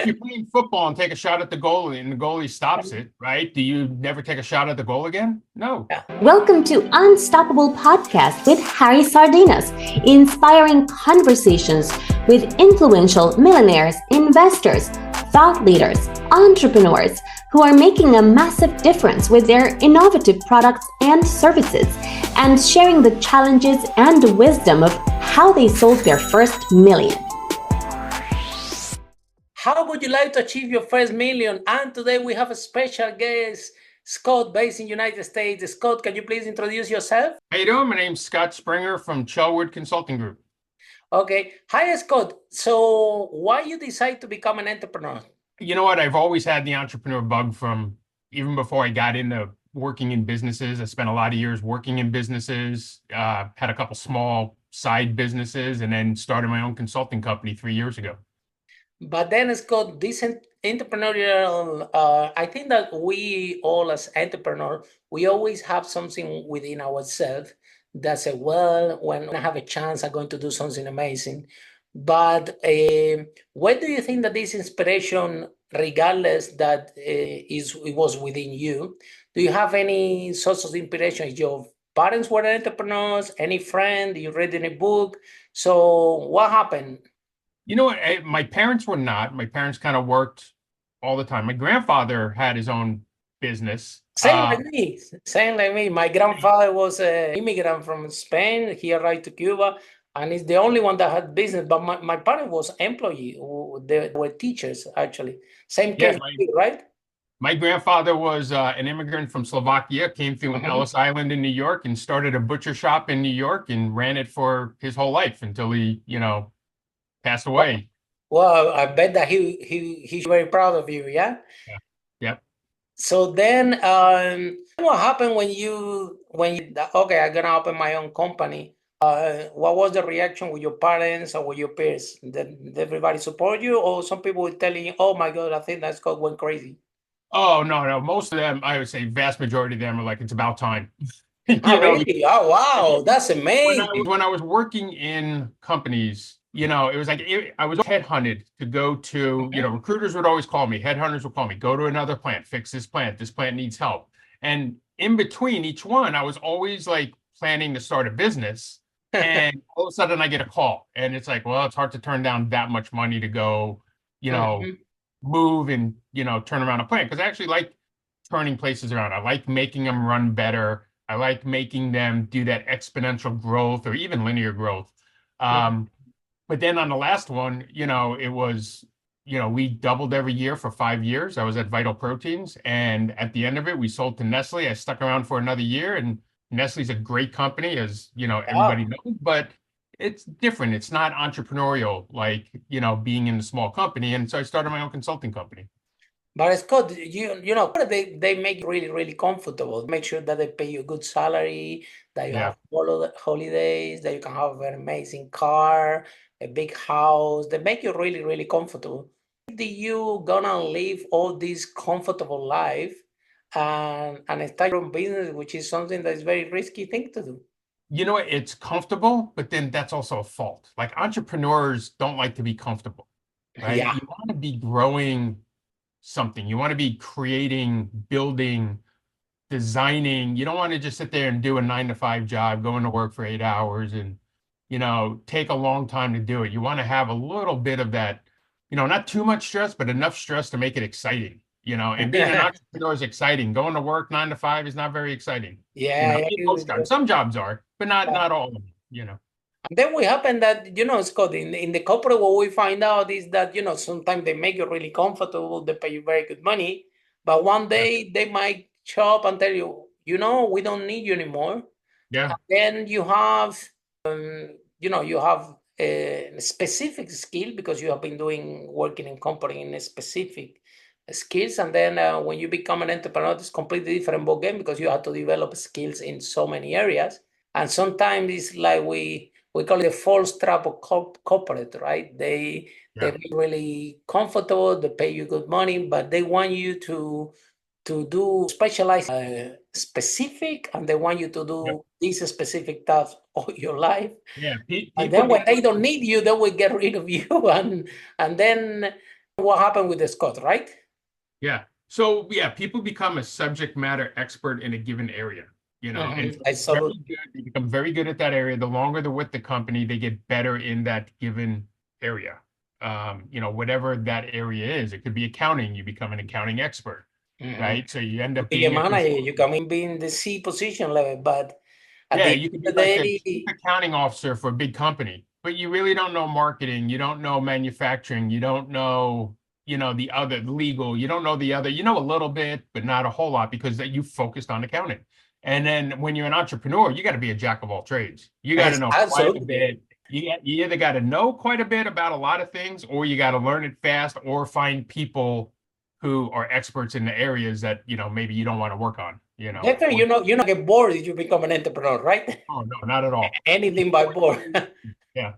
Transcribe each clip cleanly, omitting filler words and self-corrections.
if you're playing football and take a shot at the goalie and the goalie stops it, right? Do you never take a shot at the goal again? No. Welcome to Unstoppable Podcast with Harry Sardinas, inspiring conversations with influential millionaires, investors, thought leaders, entrepreneurs who are making a massive difference with their innovative products and services, and sharing the challenges and wisdom of how they sold their first million. How would you like to achieve your first million? And today we have a special guest, Scott, based in United States. Scott, can you please introduce yourself? How you doing? My name's Scott Springer from Shellwood Consulting Group. Okay. Hi, Scott. So why you decide to become an entrepreneur? You know what? I've always had the entrepreneur bug from even before I got into working in businesses. I spent a lot of years working in businesses, had a couple small side businesses, and then started my own consulting company 3 years ago. But then, Scott, this entrepreneurial, I think that we all as entrepreneurs, we always have something within ourselves that say, well, when I have a chance, I'm going to do something amazing. But where do you think that this inspiration, regardless that it was within you, do you have any source of inspiration? Your parents were entrepreneurs, any friend, you read in a book. So what happened? You know what? My parents were not. My parents kind of worked all the time. My grandfather had his own business. Same like me. Same like me. My grandfather was an immigrant from Spain. He arrived to Cuba, and he's the only one that had business. But my parents was employee. They were teachers, actually. Same case, right? My grandfather was an immigrant from Slovakia, came through Ellis Island in New York and started a butcher shop in New York and ran it for his whole life until he, passed away. Well, I bet that he's very proud of you, yeah? Yep. So then what happened when you okay, I'm gonna open my own company? What was the reaction with your parents or with your peers? Did everybody support you, or some people were telling you, oh my God, I think that Scott went crazy? Oh, no. Most of them, I would say vast majority of them are like, it's about time. Oh, really? Oh, wow. That's amazing. When I was working in companies, it was like I was headhunted to go to, recruiters would always call me, headhunters would call me, go to another plant, fix this plant needs help. And in between each one, I was always like planning to start a business. And all of a sudden I get a call and it's like, well, it's hard to turn down that much money to go, move and, turn around a plant. Because I actually like turning places around. I like making them run better. I like making them do that exponential growth or even linear growth. But then on the last one, it was, we doubled every year for 5 years. I was at Vital Proteins. And at the end of it, we sold to Nestle. I stuck around for another year. And Nestle's a great company, as, everybody knows. But it's different. It's not entrepreneurial like, being in a small company. And so I started my own consulting company. But Scott, they make you really, really comfortable. Make sure that they pay you a good salary, that you have holidays, that you can have an amazing car, a big house. They make you really, really comfortable. Do you gonna live all this comfortable life and start your own business, which is something that is very risky thing to do? It's comfortable, but then that's also a fault. Like entrepreneurs don't like to be comfortable, right? Yeah. You want to be growing something. You want to be creating, building, designing. You don't want to just sit there and do a 9-to-5 job, going to work for 8 hours and, take a long time to do it. You want to have a little bit of that, not too much stress, but enough stress to make it exciting, and being an entrepreneur is exciting. Going to work 9 to 5 is not very exciting. Yeah. Most jobs. Some jobs are, but not all of them, And then we happen that, Scott, in the corporate, what we find out is that, sometimes they make you really comfortable, they pay you very good money, but one day they might show up and tell you, we don't need you anymore. Yeah. And then you have, you have a specific skill because you have been working in company in a specific skills. And then when you become an entrepreneur, it's completely different ballgame because you have to develop skills in so many areas. And sometimes it's like we call it a false trap of corporate, right? They be really comfortable, they pay you good money, but they want you to do specialized specific, and they want you to do this specific task all your life. Yeah. And then when they don't need you, they will get rid of you. And then What happened with the Scott, right? Yeah. So yeah, people become a subject matter expert in a given area, and I very saw. good. They become very good at that area. The longer they're with the company, they get better in that given area. Whatever that area is, it could be accounting. You become an accounting expert, right? So you end up Be a being a manager, consultant. you can be in the C position level, but at Yeah, the you end could of be the like a chief day, accounting officer for a big company, but you really don't know marketing. You don't know manufacturing. You don't know, the other legal. You don't know the other. You know a little bit, but not a whole lot because that you focused on accounting. And then when you're an entrepreneur, you got to be a jack of all trades. You got to yes, know quite a absolutely. bit. You either got to know quite a bit about a lot of things, or you got to learn it fast, or find people who are experts in the areas that maybe you don't want to work on. Definitely, you not get bored if you become an entrepreneur, right? Oh no, not at all. Anything but bored. Yeah.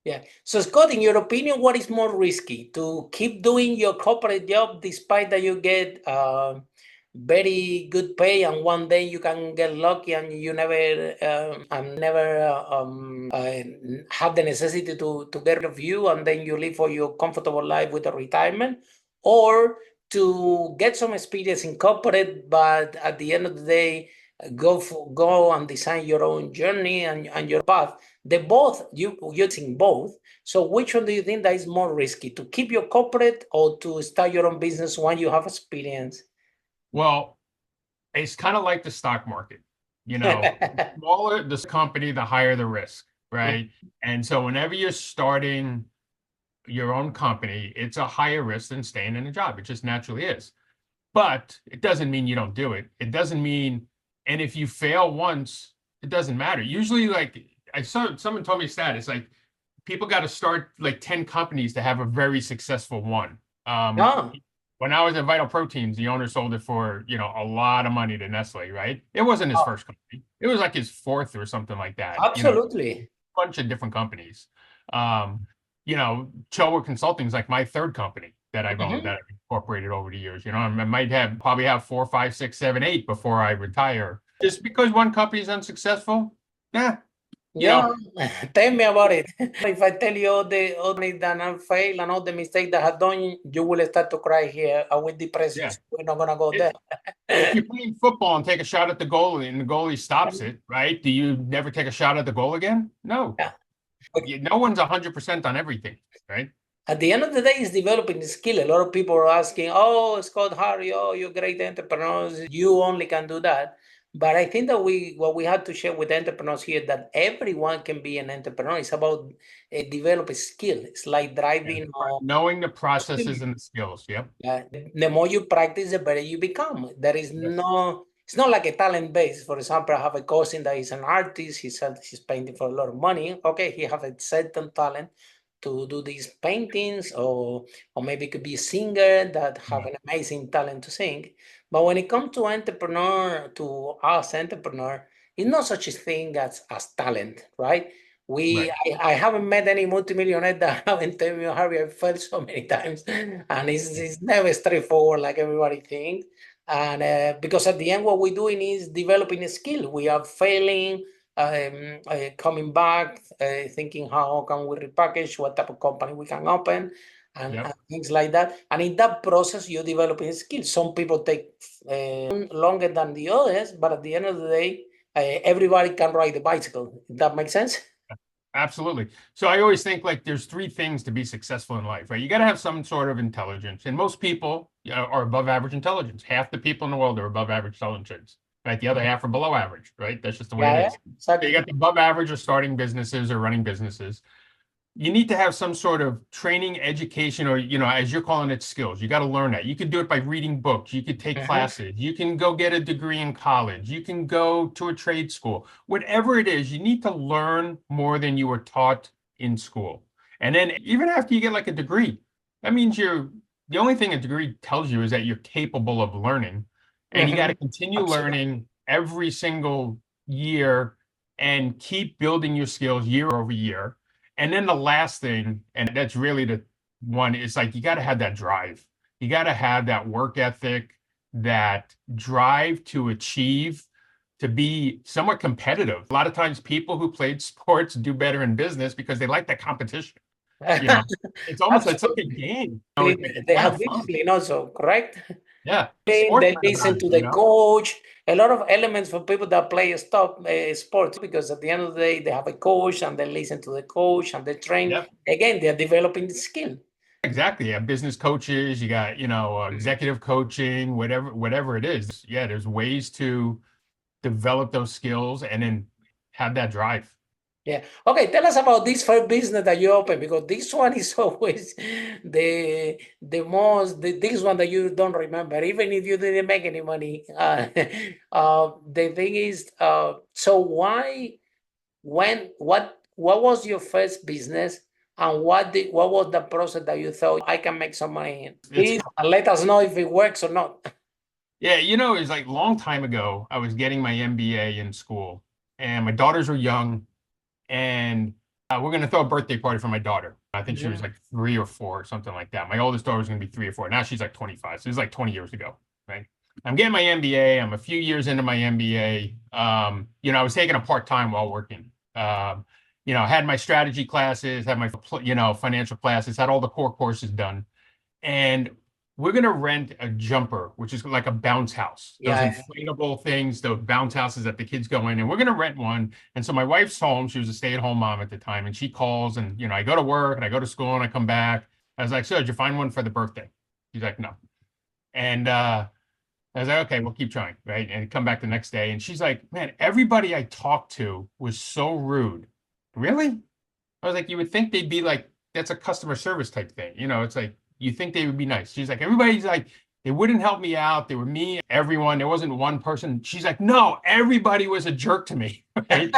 Yeah. So, Scott, in your opinion, what is more risky? To keep doing your corporate job despite that you get very good pay, and one day you can get lucky and you never have the necessity to get rid of you, and then you live for your comfortable life with a retirement, or to get some experience in corporate, but at the end of the day, go and design your own journey and your path. The both you're using both. So which one do you think that is more risky, to keep your corporate or to start your own business when you have experience? Well, it's kind of like the stock market. The smaller the company, the higher the risk, right? And so whenever you're starting your own company, it's a higher risk than staying in a job. It just naturally is. But it doesn't mean you don't do it. It doesn't mean, and if you fail once, it doesn't matter. Usually, like I saw someone told me a stat, it's like people got to start like 10 companies to have a very successful one. No, When I was at Vital Proteins, the owner sold it for, a lot of money to Nestle, right? It wasn't his first company. It was like his fourth or something like that. absolutely. Bunch of different companies. Shellwood Consulting is like my third company that I've owned, that I've incorporated over the years. I might probably have 4, 5, 6, 7, 8 before I retire. Just because one company is unsuccessful, yeah. Yeah, tell me about it. If I tell you all the money that I failed and all the mistakes that I have done, you will start to cry here. I will depress you. Yeah. So we're not gonna go there. If you're playing football and take a shot at the goalie and the goalie stops it, right? Do you never take a shot at the goal again? No. Yeah. No one's 100% on everything, right? At the end of the day, it's developing the skill. A lot of people are asking, "Oh, Scott Harry, oh, you're great entrepreneurs. You only can do that." But I think that what we have to share with entrepreneurs here, that everyone can be an entrepreneur. It's about develop a skill. It's like driving. Knowing the processes and the skills. Yep. The more you practice, the better you become. There is it's not like a talent base. For example, I have a cousin that is an artist. He's painting for a lot of money. Okay, he have a certain talent to do these paintings, or maybe it could be a singer that have an amazing talent to sing. But when it comes to to us entrepreneur, it's not such a thing as talent, right? I haven't met any multimillionaire that haven't told me, Harvey, I failed so many times, and it's never straightforward like everybody thinks. And because at the end, what we're doing is developing a skill. We are failing, coming back, thinking how can we repackage, what type of company we can open, and things like that. And in that process, you're developing skills. Some people take longer than the others, but at the end of the day, everybody can ride a bicycle. If that makes sense? Absolutely. So I always think like there's 3 things to be successful in life, right? You got to have some sort of intelligence, and most people are above average intelligence. Half the people in the world are above average intelligence, right? The other half are below average, right? That's just the way it is. Exactly. So you got the above average or starting businesses or running businesses. You need to have some sort of training, education, or, as you're calling it, skills. You got to learn that. You could do it by reading books. You could take classes. You can go get a degree in college. You can go to a trade school. Whatever it is, you need to learn more than you were taught in school. And then even after you get like a degree, that means the only thing a degree tells you is that you're capable of learning. And you got to continue learning every single year and keep building your skills year over year. And then the last thing, and that's really the one, is like you got to have that drive. You got to have that work ethic, that drive to achieve, to be somewhat competitive. A lot of times people who played sports do better in business because they like that competition. You know, it's almost, it's like a Absolutely. game. You know, it's They kind have of fun. discipline also, correct? Yeah. Sports They about listen it, to you the know? coach. A lot of elements for people that play sports, because at the end of the day, they have a coach and they listen to the coach and they train. Yep. Again, they're developing the skill. Exactly. Yeah. Business coaches, you got, executive coaching, whatever it is. Yeah. There's ways to develop those skills and then have that drive. Yeah. Okay. Tell us about this first business that you opened, because this one is always this one that you don't remember, even if you didn't make any money. The thing is, so what was your first business, and what was the process that you thought I can make some money in? It's Please let us know if it works or not. Yeah, it was like a long time ago. I was getting my MBA in school, and my daughters were young, and we're going to throw a birthday party for my daughter. I think she was like 3 or 4 or something like that. My oldest daughter was going to be 3 or 4. Now she's like 25. So it's like 20 years ago, right? I'm getting my MBA. I'm a few years into my MBA. I was taking a part-time while working. I had my strategy classes, had my, financial classes, had all the core courses done. And we're going to rent a jumper, which is like a bounce house. Those inflatable things, those bounce houses that the kids go in, and we're going to rent one. And so my wife's home. She was a stay-at-home mom at the time. And she calls, and, I go to work and I go to school and I come back. I was like, so did you find one for the birthday? She's like, no. And I was like, okay, we'll keep trying. Right. And come back the next day. And she's like, man, everybody I talked to was so rude. Really? I was like, you would think they'd be like, that's a customer service type thing. It's like, you think they would be nice. She's like, everybody's like, they wouldn't help me out. They were me, everyone. There wasn't one person. She's like, no, everybody was a jerk to me. Right?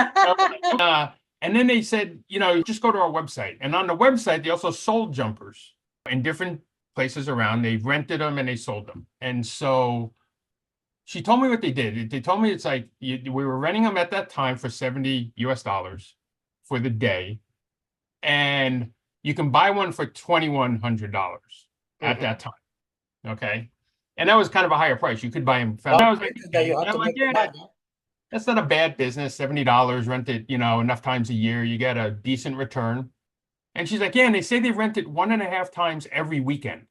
And then they said, just go to our website. And on the website, they also sold jumpers in different places around. They rented them and they sold them. And so she told me what they did. They told me it's like, we were renting them at that time for $70 for the day. And you can buy one for $2,100 at that time. Okay. And that was kind of a higher price. You could buy them. I was like, that's not a bad business. $70 rented, enough times a year. You get a decent return. And she's like, yeah. And they say they rent it 1.5 times every weekend.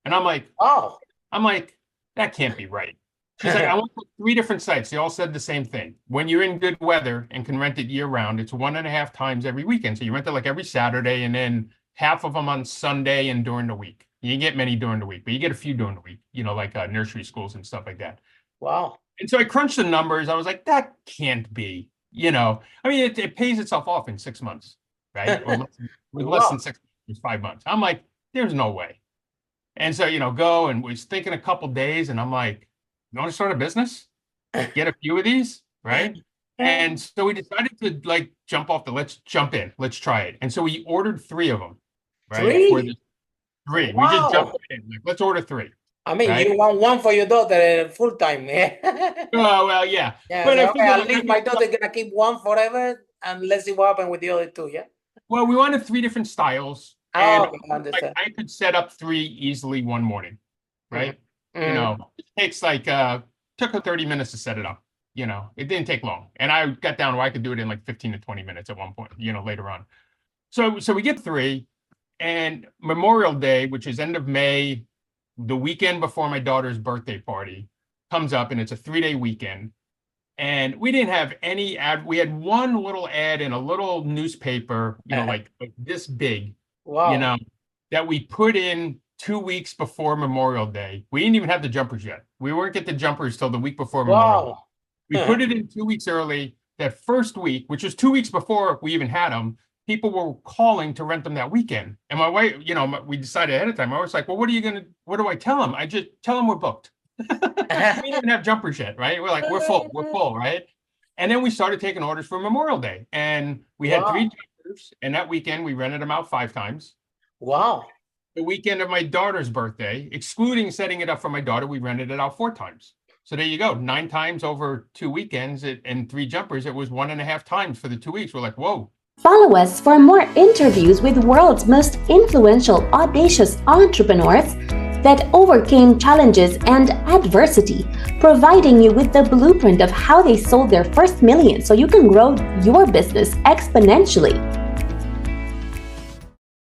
And I'm like, that can't be right. She's like, I went to 3 different sites. They all said the same thing. When you're in good weather and can rent it year round, it's 1.5 times every weekend. So you rent it like every Saturday, and then half of them on Sunday and during the week. You didn't get many during the week, but you get a few during the week, like nursery schools and stuff like that. Wow. And so I crunched the numbers. I was like, that can't be, it pays itself off in 6 months, right? Or less than 6 months, 5 months. I'm like, there's no way. And so, go, and was thinking a couple days, and I'm like, you want to start a business? Get a few of these, right? And so we decided to let's jump in, let's try it. And so we ordered 3 of them, right? 3? 3. Wow. We just jumped in. Let's order 3. I mean, right? You want one for your daughter full time. Oh, well, yeah. But so, at least my daughter's going to keep one forever, and let's see what happens with the other 2, yeah? Well, we wanted 3 different styles. And I could set up 3 easily one morning, right? It takes took 30 minutes to set it up. It didn't take long. And I got down where I could do it in like 15 to 20 minutes at one point, later on. So we get 3, and Memorial Day, which is end of May, the weekend before my daughter's birthday party, comes up, and it's a 3-day weekend. And we didn't have any ad. We had one little ad in a little newspaper, like this big, that we put in 2 weeks before Memorial Day. We didn't even have the jumpers yet. We weren't get the jumpers till the week before Memorial Day. We put it in 2 weeks early. That first week, which was 2 weeks before we even had them, people were calling to rent them that weekend. And my wife, we decided ahead of time. I was like, well, what do I tell them? I just tell them we're booked. We didn't even have jumpers yet, right? We're like, we're full, right? And then we started taking orders for Memorial Day. And we had 3 jumpers. And that weekend, we rented them out 5 times. Wow. The weekend of my daughter's birthday, excluding setting it up for my daughter, we rented it out 4 times. So there you go, 9 times over 2 weekends and 3 jumpers. It was 1.5 times for the 2 weeks. We're like, whoa. Follow us for more interviews with the world's most influential, audacious entrepreneurs that overcame challenges and adversity, providing you with the blueprint of how they sold their first million so you can grow your business exponentially.